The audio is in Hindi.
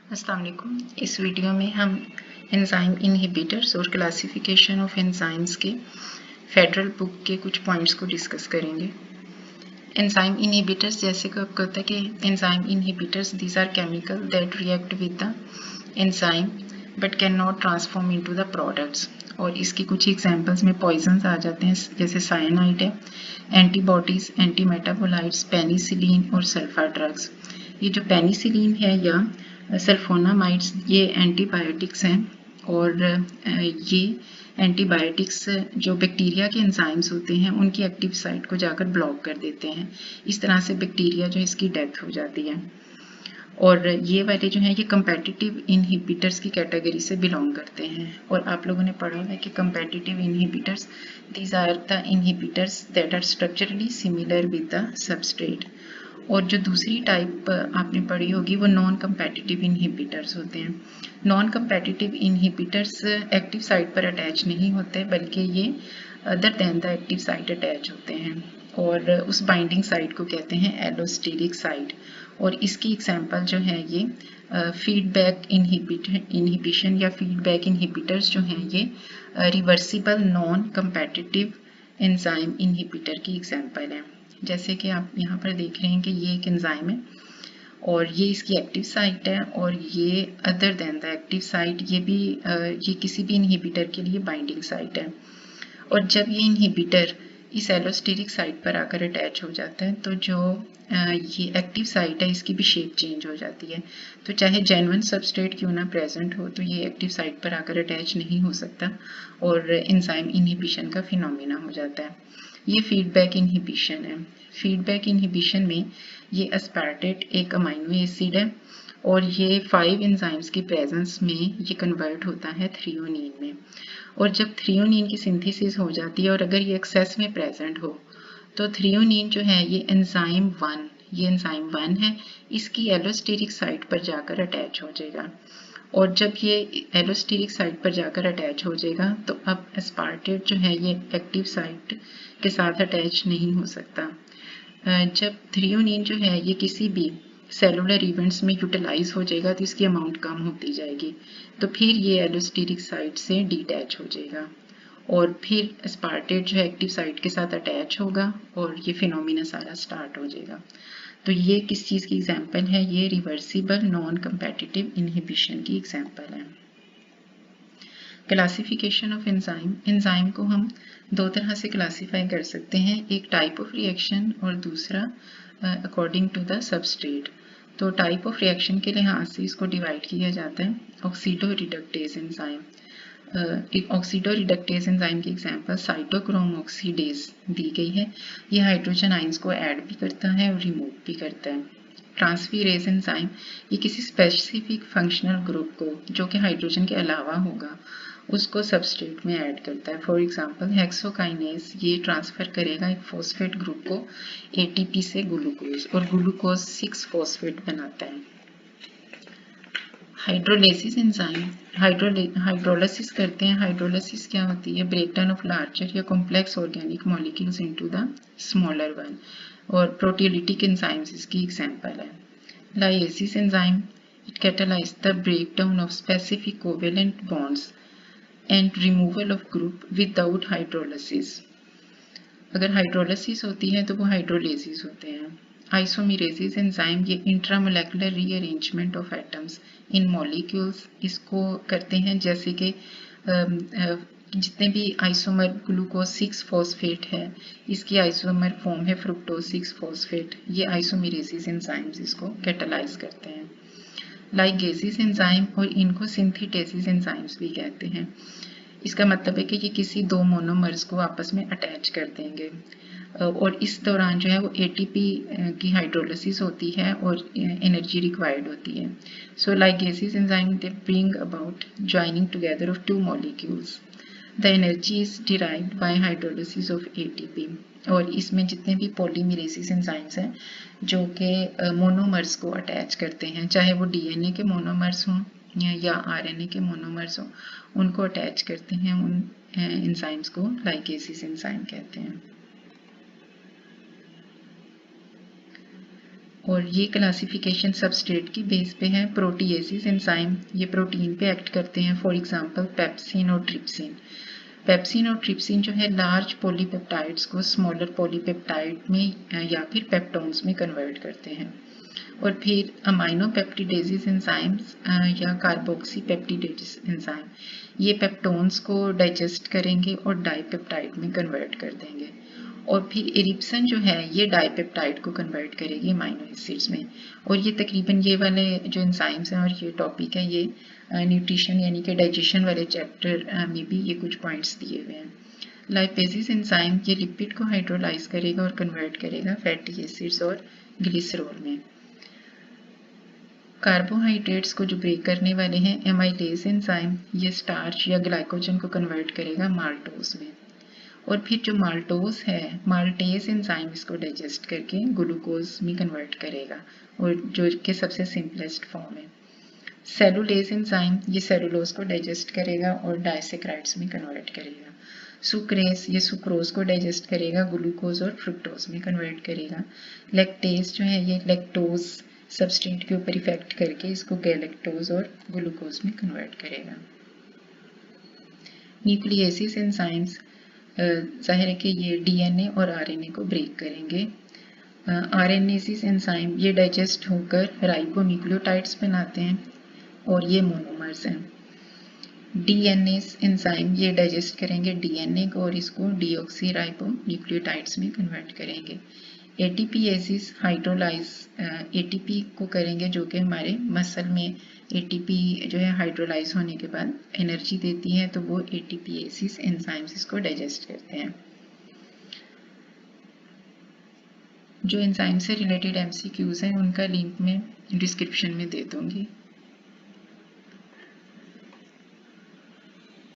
अस्सलाम वालेकुम। इस वीडियो में हम एंजाइम इनहिबिटर्स और क्लासिफिकेशन ऑफ एंजाइम्स के फेडरल बुक के कुछ पॉइंट्स को डिस्कस करेंगे। एंजाइम इनहिबिटर्स जैसे कि आपको पता है कि enzyme inhibitors these are chemical that react with the enzyme but can not transform into the products. और इसकी कुछ एग्जांपल्स में पॉइजन्स आ जाते हैं, जैसे साइनाइड है, एंटीबॉडीज, एंटी मेटाबोलाइट्स, पेनिसिलिन और सल्फा ड्रग्स। ये जो पेनिसिलिन है या सल्फोनामाइड्स ये एंटीबायोटिक्स हैं और ये एंटीबायोटिक्स जो बैक्टीरिया के एंजाइम्स होते हैं उनकी एक्टिव साइट को जाकर ब्लॉक कर देते हैं। इस तरह से बैक्टीरिया जो है इसकी डेथ हो जाती है। और ये वाले जो हैं ये कंपेटिटिव इनहिबिटर्स की कैटेगरी से बिलोंग करते हैं। और आप लोगों ने पढ़ा है कि competitive inhibitors these are the inhibitors that are structurally similar with the substrate. और जो दूसरी टाइप आपने पढ़ी होगी वो नॉन कंपेटिटिव इनहिबिटर्स होते हैं। Non competitive inhibitors active site पर अटैच नहीं होते बल्कि ये other than the active site attach होते हैं और उस बाइंडिंग साइट को कहते हैं एलोस्टेरिक साइट। और इसकी एग्जांपल जो है ये फीडबैक इनहिबिशन या फीडबैक इनहिबिटर्स जो हैं ये reversible non competitive enzyme inhibitor की एग्जांपल है। जैसे कि आप यहाँ पर देख रहे हैं कि ये एक एंजाइम है और ये इसकी एक्टिव साइट है और ये other than the active site ये किसी भी इनहिबिटर के लिए बाइंडिंग साइट है। और जब ये इनहिबिटर इस एलोस्टेरिक साइट पर आकर अटैच हो जाता है तो जो ये एक्टिव साइट है इसकी भी शेप चेंज हो जाती है। तो चाहे जेन्युइन सबस्ट्रेट क्यों ना प्रेजेंट हो तो ये एक्टिव साइट पर आकर अटैच नहीं हो सकता और एंजाइम इनहिबिशन का फिनोमेना हो जाता है। ये फीडबैक इनहिबिशन है। फीडबैक इनहिबिशन में ये एस्पार्टेट एक अमाइनो एसिड है और ये 5 एंजाइम्स की प्रेजेंस में ये कन्वर्ट होता है थ्रियोनीन में। और जब थ्रियोनीन की सिंथेसिस हो जाती है और अगर ये एक्सेस में प्रेजेंट हो तो थ्रियोनीन जो है ये एंजाइम 1 है, इसकी एलोस्टेरिक साइट पर जाकर अटैच हो जाएगा। और जब ये एलोस्टेरिक साइट पर जाकर अटैच हो जाएगा तो अब एस्पार्टेट जो है ये एक्टिव साइट के साथ अटैच नहीं हो सकता। जब थ्रियोनीन जो है ये किसी भी सेलुलर इवेंट्स में यूटिलाइज हो जाएगा तो इसकी अमाउंट कम होती जाएगी, तो फिर ये एलोस्टेरिक साइट से डिटैच हो जाएगा और फिर एस्पार्टेट जो है एक्टिव साइट के साथ अटैच होगा और ये फिनोमिना सारा स्टार्ट हो जाएगा। तो ये किस चीज़ की एग्जांपल है? ये रिवर्सिबल नॉन कंपेटिटिव इनहिबिशन की एग्जांपल है। क्लासिफिकेशन ऑफ एंजाइम को हम दो तरह से क्लासीफाई कर सकते हैं, एक टाइप ऑफ रिएक्शन और दूसरा अकॉर्डिंग टू द सबस्ट्रेट। तो टाइप ऑफ रिएक्शन के लिहाज से इसको डिवाइड किया जाता है। Oxido reductase enzyme, oxido reductase enzyme की एग्जांपल साइटोक्रोम ऑक्सीडेज दी गई है। ये हाइड्रोजन आइंस को ऐड भी करता है और रिमूव भी करता है। ट्रांसफीरेज एंजाइम ये किसी स्पेसिफिक फंक्शनल ग्रुप को जो कि हाइड्रोजन के अलावा होगा उसको सबस्ट्रेट में ऐड करता है। फॉर एग्जांपल हेक्सोकाइनेज ये ट्रांसफर करेगा एक फॉस्फेट ग्रुप को एटीपी से ग्लूकोज और ग्लूकोज 6 फॉस्फेट बनाता है। हाइड्रोलिसिस एंजाइम हाइड्रोलिसिस करते हैं। हाइड्रोलिसिस क्या होती है? ब्रेकडाउन ऑफ लार्जर या complex organic molecules into the smaller one. और प्रोटियोलिटिक एंजाइम्स इसकी एग्जांपल है। Lysis enzyme it catalyse the breakdown of specific covalent bonds and removal of group without hydrolysis. अगर हाइड्रोलिसिस होती है तो वो हाइड्रोलिसिस होते हैं। आइसोमेरेसिस एंजाइम ये intramolecular rearrangement of atoms in molecules इसको करते हैं, जैसे कि जितने भी आइसोमर ग्लूकोज 6 फॉस्फेट है इसकी आइसोमर फॉर्म है फ्रुक्टोज 6 फॉस्फेट। ये आइसोमेरेसिस एंजाइम्स इसको कैटालाइज करते हैं। लाइगेसिस एंजाइम और इनको सिंथेटेसिस एंजाइम्स भी कहते हैं। इसका मतलब है कि ये किसी दो मोनोमर्स को आपस में अटैच कर देंगे और इस दौरान जो है वो एटीपी की हाइड्रोलिसिस होती है और एनर्जी रिक्वायर्ड होती है। So ligases enzyme they bring about joining together of two molecules. The energy is derived by hydrolysis of ATP. और इसमें जितने भी पॉलीमरेसिस एंजाइम्स हैं जो कि मोनोमर्स को अटैच करते हैं, चाहे वो डीएनए के मोनोमर्स हों या आरएनए के मोनोमर्स हों, उनको अटैच करते हैं। उन एंजाइम्स को लाइगेसिस एंजाइम कहते हैं। और ये क्लासिफिकेशन सबस्ट्रेट की बेस पे है। प्रोटीएसिस एंजाइम ये प्रोटीन पे एक्ट करते हैं, फॉर एग्जांपल पेप्सिन और ट्रिप्सिन। पेप्सिन और ट्रिप्सिन जो है लार्ज पॉलीपेप्टाइड्स को स्मॉलर पॉलीपेप्टाइड में या फिर पेप्टोन्स में कन्वर्ट करते हैं। और फिर अमाइनो पेप्टिडेजिस एंजाइम्स या कार्बोक्सी पेप्टिडेजिस एंजाइम ये पेप्टोन्स को डाइजेस्ट करेंगे और डाइपेप्टाइड में कन्वर्ट कर देंगे। और फिर इरिप्सन जो है ये डाइपेप्टाइड को कन्वर्ट करेगी अमाइनो एसिड्स में। और ये तकरीबन ये वाले जो एंजाइम्स हैं और ये टॉपिक है ये न्यूट्रिशन यानी कि डाइजेशन वाले चैप्टर में भी ये कुछ पॉइंट्स दिए हुए हैं। लाइपेजिस एंजाइम ये लिपिड को हाइड्रोलाइज करेगा और कन्वर्ट करेगा फैटी एसिड्स और ग्लिसरॉल में। कार्बोहाइड्रेट्स को जो ब्रेक करने वाले हैं एमाइलेज एंजाइम ये स्टार्च या ग्लाइकोजन को कन्वर्ट करेगा माल्टोज में। और फिर जो माल्टोज है माल्टेज एंजाइम इसको डाइजेस्ट करके ग्लूकोज में कन्वर्ट करेगा और जो कि सबसे सिंपलेस्ट फॉर्म है। सेलुलेज एंजाइम ये सेलुलोज को डाइजेस्ट करेगा और डाइसेक्राइड्स में कन्वर्ट करेगा। सुक्रेज ये सुक्रोज को डाइजेस्ट करेगा, ग्लूकोज और फ्रुक्टोज में कन्वर्ट करेगा। लैक्टेज जो है ये लैक्टोज सबस्ट्रेट के ऊपर इफेक्ट करके इसको गैलेक्टोज और ग्लूकोज में कन्वर्ट करेगा। न्यूक्लियसिस एंजाइम्स जाहिर है कि ये डीएनए और आरएनए को ब्रेक करेंगे। आरएनएसिस एंजाइम ये डाइजेस्ट होकर राइबोन्यूक्लियोटाइड्स बनाते हैं और ये मोनोमर्स हैं। डीएनए एंजाइम ये डाइजेस्ट करेंगे डीएनए को और इसको डीऑक्सी राइबोन्यूक्लियोटाइड्स में कन्वर्ट करेंगे। एटीपीएसिस हाइड्रोलाइज एटीपी को करेंगे जो कि हमारे मसल में एटीपी जो है हाइड्रोलाइज होने के बाद एनर्जी देती है, तो वो एटीपीएसिस एंजाइम्स इसको डाइजेस्ट करते हैं। जो एंजाइम से रिलेटेड एमसीक्यूज हैं उनका लिंक मैं डिस्क्रिप्शन में दे दूंगी।